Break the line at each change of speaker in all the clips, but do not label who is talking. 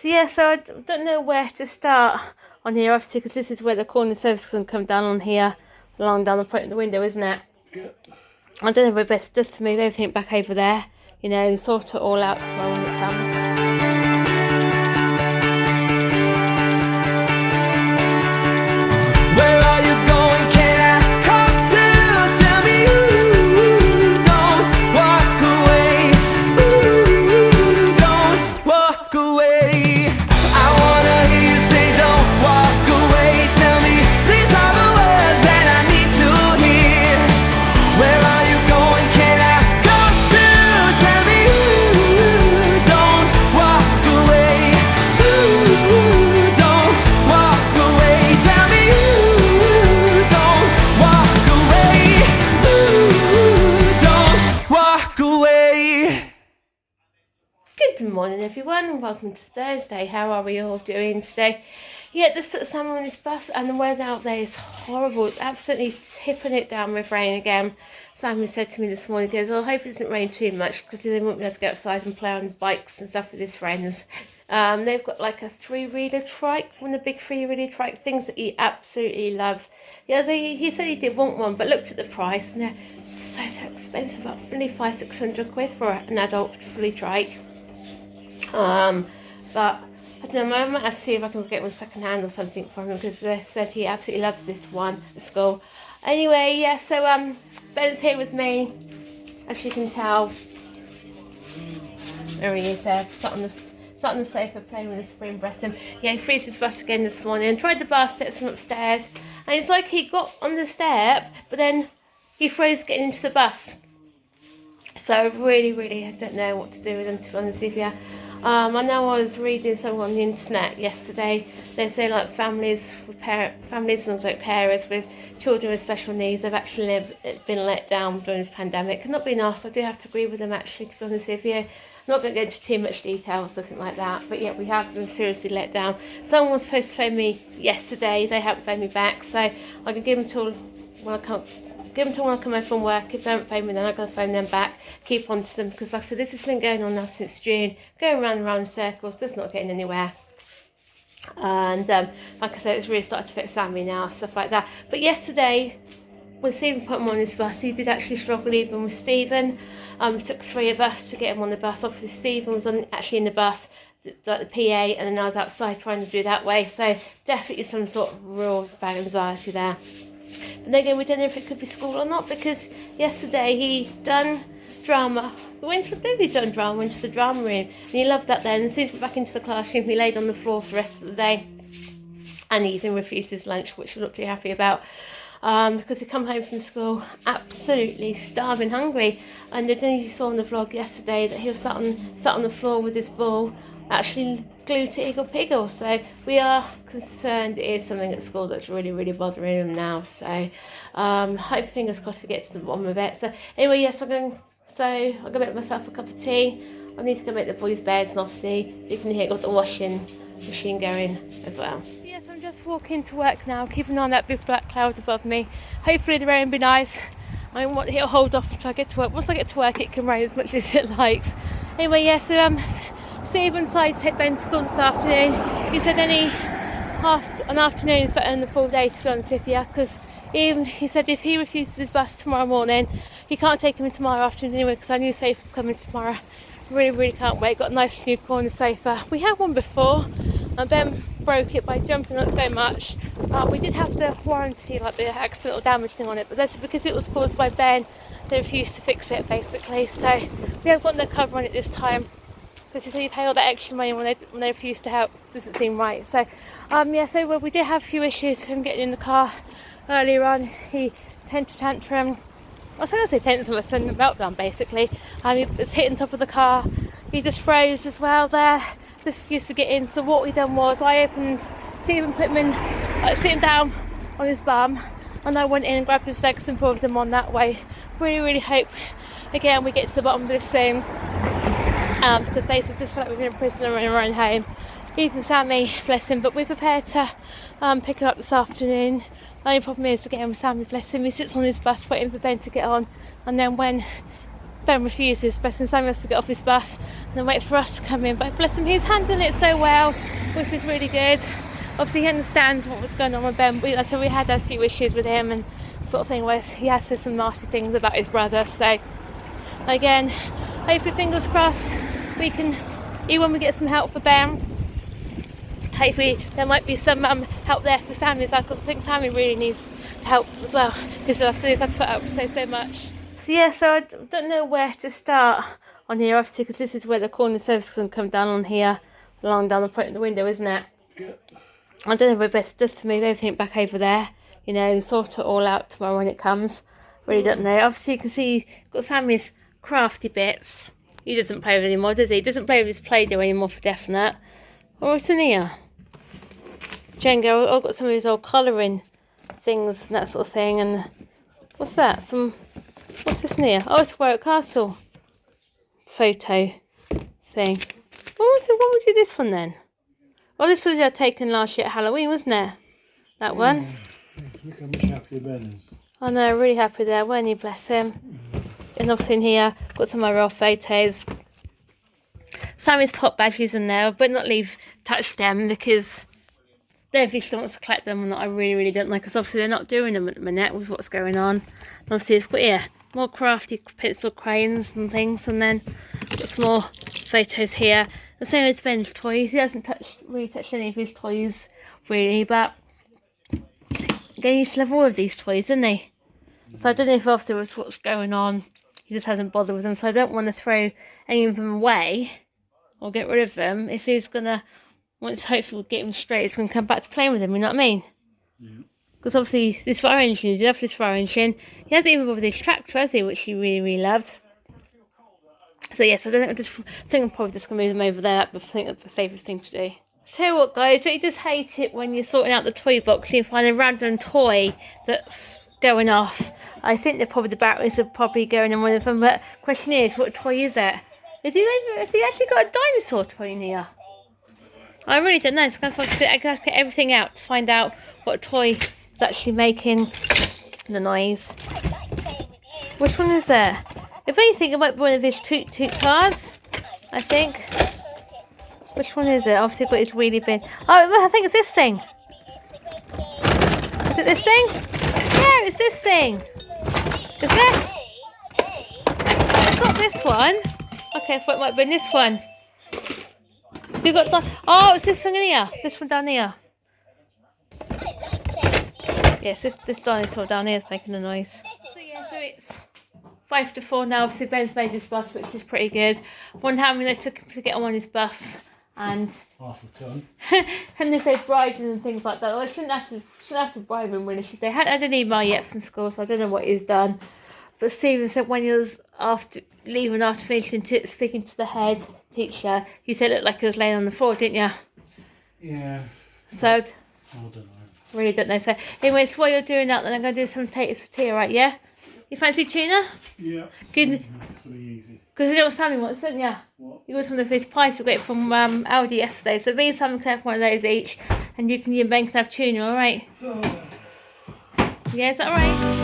So I don't know where to start on here, obviously, because this is where the corner surface can come down on here, along down the front of the window, isn't it?
Yeah.
I don't know if it's best just to move everything back over there, you know, and sort it all out tomorrow when it comes. Good morning everyone and welcome to Thursday. How are we all doing today? Yeah, just put Sam on his bus and the weather out there is horrible. It's absolutely tipping it down with rain again. Simon said to me this morning, he goes, I hope it doesn't rain too much because they won't be able to get outside and play on bikes and stuff with his friends. They've got like a 3-wheeler trike, one of the big 3-wheeler trike things that he absolutely loves. Yeah, he said he did want one, but looked at the price and they're so expensive, about only 500-600 quid for an adult fully trike. But I don't know, I might have to see if I can get one second hand or something for him because they said he absolutely loves this one at school. Anyway, yeah, so Ben's here with me, as you can tell. There he is there, sat on the sofa playing with the spring breast. And yeah, he frees his bus again this morning and tried the bus, steps from upstairs. And it's like he got on the step, but then he froze getting into the bus. So really, I don't know what to do with him, to be honest with you. I know I was reading something on the internet yesterday. They say like families and like carers with children with special needs have actually been let down during this pandemic. And not being asked, I do have to agree with them actually, to be honest with you. I'm not going to go into too much detail or something like that, but yeah, we have been seriously let down. Someone was supposed to phone me yesterday, they haven't phoned me back, so I can give them till when I can't. Give them till when I come home from work. If they don't phone me, then I'm going to phone them back, keep on to them, because like I said, this has been going on now since June, going round and round in circles, just not getting anywhere. And like I said, it's really started to affect Sammy now, stuff like that. But yesterday, when Stephen put him on his bus, he did actually struggle even with Stephen. It took 3 of us to get him on the bus. Obviously, Stephen was actually in the bus, like the PA, and then I was outside trying to do that way. So definitely some sort of real bad anxiety there. But then again, we don't know if it could be school or not, because yesterday he done drama. He went to the drama room, and he loved that then. And as soon as we went back into the classroom, he laid on the floor for the rest of the day. And he even refused his lunch, which we're not too happy about. Because he come home from school absolutely starving hungry. And then you saw on the vlog yesterday that he was sat on the floor with his ball, actually glued to Piggle. So we are concerned it is something at school that's really bothering him now. So hope, fingers crossed, we get to the bottom of it. So anyway, yes, I'm going to make myself a cup of tea. I need to go make the boys' beds, and obviously you can hear got the washing machine going as well. So yes, I'm just walking to work now, keeping on that big black cloud above me. Hopefully the rain will be nice. I want it to hold off until I get to work. Once I get to work, it can rain as much as it likes. Anyway, yeah, so Stephen decided to take Ben to school this afternoon. He said an afternoon is better than the full day, to be honest with you, because he said if he refuses his bus tomorrow morning, he can't take him in tomorrow afternoon anyway, because our new sofa's coming tomorrow. Really can't wait. Got a nice new corner sofa. We had one before and Ben broke it by jumping on it so much. We did have the warranty, like the accidental damage thing on it, but that's because it was caused by Ben. They refused to fix it basically, so we haven't got no cover on it this time. Because you pay all that extra money when they refuse to help. Doesn't seem right. So we did have a few issues with him getting in the car earlier on. He temper tantrum. I was going to say temper tantrum, a meltdown basically. He was hitting top of the car. He just froze as well there. Just used to get in. So what we done was I opened, Stephen put him in, sitting down on his bum, and I went in and grabbed his legs and pulled him on that way. Really hope again we get to the bottom of this soon. Because basically just feel like we've been in prison and running around home. Even Sammy, bless him, but we're prepared to pick him up this afternoon. The only problem is, again, with Sammy, bless him, he sits on his bus waiting for Ben to get on, and then when Ben refuses. Bless him, Sam has to get off his bus and then wait for us to come in. But bless him, he's handling it so well, which is really good. Obviously he understands what was going on with Ben. So we had a few issues with him and sort of thing where he has said some nasty things about his brother. So again, hopefully fingers crossed we can, even when we get some help for Ben, hopefully there might be some help there for Sammy as well, because I think Sammy really needs help as well, because I've had to put up so much. So yeah, so I don't know where to start on here, obviously, because this is where the corner surface can come down on here, along down the front of the window, isn't it? Yeah. I don't know if it's best just to move everything back over there, you know, and sort it all out tomorrow when it comes. Really don't know. Obviously you can see you've got Sammy's crafty bits. He doesn't play with it anymore, does he? He doesn't play with his Play-Doh anymore for definite. Or what's in here? Jenga, I've got some of his old colouring things and that sort of thing. And what's that? What's this in here? Oh, it's a Warwick Castle photo thing. What would do this one then? Well, this was taken last year at Halloween, wasn't it? That one.
Look how much happier Ben is.
I know, really happy there, weren't you? Bless him. And obviously in here, got some of my old photos. Sammy's pop badges in there, but not touch them because I don't know if he still wants to collect them or not. I really don't like, because obviously they're not doing them at the minute with what's going on. And obviously it's got, yeah, more crafty pencil crayons and things, and then got some more photos here. The same with Ben's toys. He hasn't really touched any of his toys really, but he used to love all of these toys, didn't he? So I don't know if after what's going on, he just hasn't bothered with them. So I don't want to throw any of them away or get rid of them. If he's gonna, once hopefully we'll get him straight, he's gonna come back to playing with them. You know what I mean? Yeah. Because obviously this fire engine, he loves this fire engine. He hasn't even bothered with his tractor, has he? Which he really loved. So yes, I think I'm probably just gonna move them over there. But I think that's the safest thing to do. So what, guys? Don't you just hate it when you're sorting out the toy box and you find a random toy that's going off? I think the batteries are probably going in one of them. But question is, what toy is it? Has he actually got a dinosaur toy in here? I really don't know. So I have to get everything out to find out what toy is actually making the noise. Which one is it? If anything, it might be one of his toot cars, I think. Which one is it? Obviously, got his wheelie bin. Oh, I think it's this thing. Is it this thing? Yeah, it's this thing. Is it? It's not this one. Okay, I thought it might have been this one. You got oh, it's this one in here. This one down here. Yes, this dinosaur down here is making a noise. So yeah, so it's 5 to 4 now. Obviously, Ben's made his bus, which is pretty good. One time when they took him to get on his bus, and
half a ton.
And if they bribed him and things like that, well, I shouldn't have to bribe him really, should they? I hadn't had an email yet from school, so I don't know what he's done. But Stephen said when he was after finishing speaking to the head teacher, he said it looked like he was laying on the floor, didn't you?
Yeah.
So
I don't know.
Really don't know. So anyway, so while you're doing that, then I'm going to do some potatoes for tea, right? Yeah. You fancy tuna?
Yeah.
Good.
It's really easy.
Because you know what Sammy wants, don't you? What? He wants one of his pies we got from Aldi yesterday. So me and Sam can have one of those each, and you and Ben can have tuna, all right? Yeah, is that all right?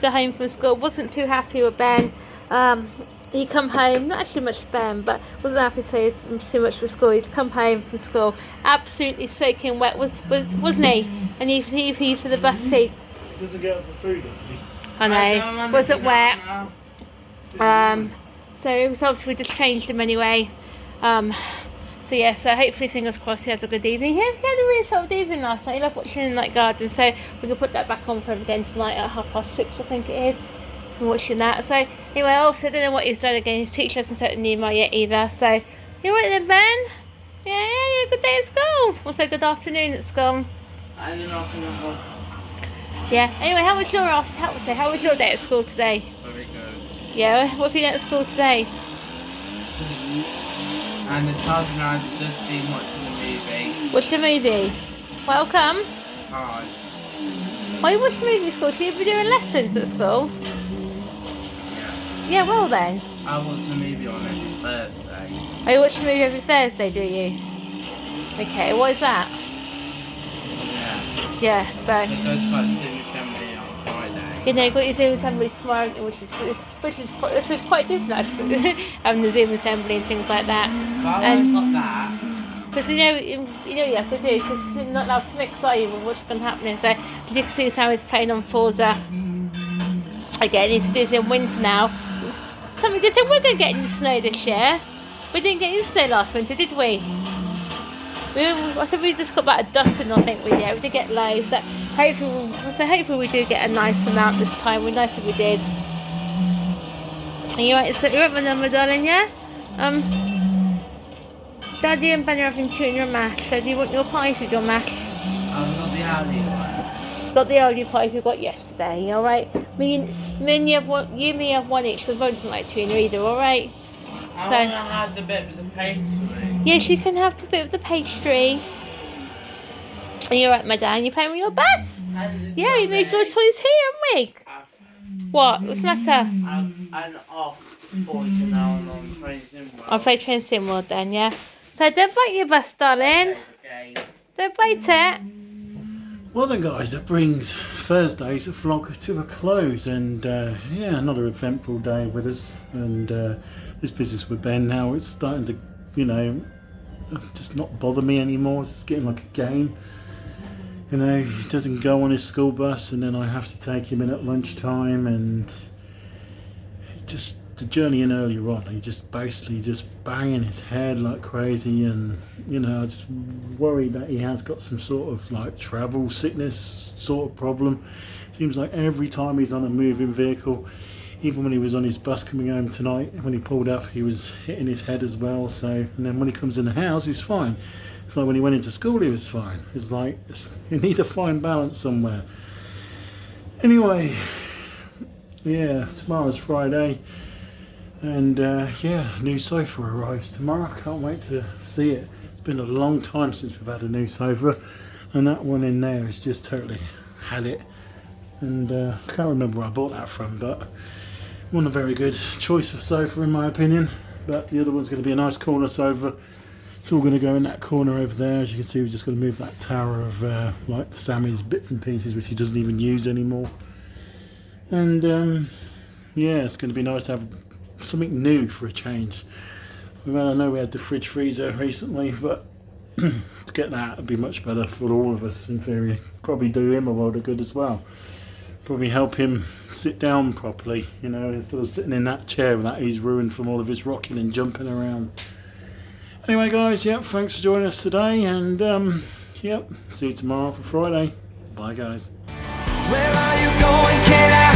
Are home from school, wasn't too happy with Ben. He come home, not actually much Ben, but wasn't happy to say too much to school. He'd come home from school absolutely soaking wet, wasn't he? And he for the bus seat.
Doesn't get up for food, does he?
I know. Wasn't wet. So obviously we just changed him anyway. So yeah, so hopefully, fingers crossed, he has a good evening. He had a really solid evening last night. He loved watching in Night Garden, so we can put that back on for him again tonight at 6:30, I think it is. We're watching that. So anyway, also I don't know what he's done again. His teacher hasn't set the email yet either. So you right then, Ben? Yeah, good day at school. We'll say good afternoon at school. Yeah. Anyway, how was your day at school today?
Very good.
Yeah. What have you done at school today?
And the child and I have just been watching the movie.
Watch the movie. Welcome.
Cars.
Why you watch the movie at school? Should you be doing lessons at school?
Yeah.
Yeah, well then.
I watch the movie on every Thursday.
Oh, you watch the movie every Thursday, do you? Okay, what is that?
Yeah.
Yeah, so...
It goes by Zoom Assembly on Friday.
You know, you've got your Zoom assembly tomorrow, which is quite different actually, having the Zoom assembly and things like that.
But I got that.
Because you have to do, because you're not allowed to mix, are you, with what's been happening. So you can see Sammy's playing on Forza. Again, he's busy in winter now. Sammy, do you think we're going to get any snow this year? We didn't get any snow last winter, did we? I think we just got about a dozen, I think we did get low, so hopefully we do get a nice amount this time. We know that we did. Are you right? So you're up my number, darling, yeah? Daddy and Ben are having tuna mash, so do you want your pies with your mash?
I've got the Audi one.
Got the Aldi pies we got yesterday, alright? Me and you have one each, because Ron doesn't like tuna either, alright?
I want to have the bit with the pastry.
Yes, you can have the bit of the pastry. Are you alright, my dad? You playing with your bus? Yeah, we moved our toys here, haven't we? What? What's the matter?
I'm off for now on Train Sim World.
I'll play Train Sim World then, yeah? So don't bite your bus, darling.
Okay.
Don't bite it.
Well then guys, that brings Thursday's vlog to a close, and yeah, another eventful day with us, and this business with Ben now, it's starting to, you know, just not bother me anymore. It's getting like a game. You know, he doesn't go on his school bus, and then I have to take him in at lunchtime, and just the journey in earlier on, he just basically just banging his head like crazy, and you know, I just worry that he has got some sort of like travel sickness sort of problem. Seems like every time he's on a moving vehicle, even when he was on his bus coming home tonight, when he pulled up, he was hitting his head as well. So, and then when he comes in the house, he's fine. It's like when he went into school, he was fine. It's like, you need to find balance somewhere. Anyway, yeah, tomorrow's Friday, and yeah, new sofa arrives tomorrow. Can't wait to see it. It's been a long time since we've had a new sofa, and that one in there has just totally had it. And I can't remember where I bought that from, but one a very good choice of sofa in my opinion. But the other one's going to be a nice corner sofa. It's all going to go in that corner over there. As you can see, we've just got to move that tower of like Sammy's bits and pieces, which he doesn't even use anymore. And yeah, it's going to be nice to have something new for a change. Well, I know we had the fridge freezer recently, but to get that would be much better for all of us in theory. Probably do him a world of good as well. Probably help him sit down properly, you know, instead of sitting in that chair that he's ruined from all of his rocking and jumping around. Anyway guys, yep, thanks for joining us today, and yep, see you tomorrow for Friday. Bye guys.
Where are you going, kid?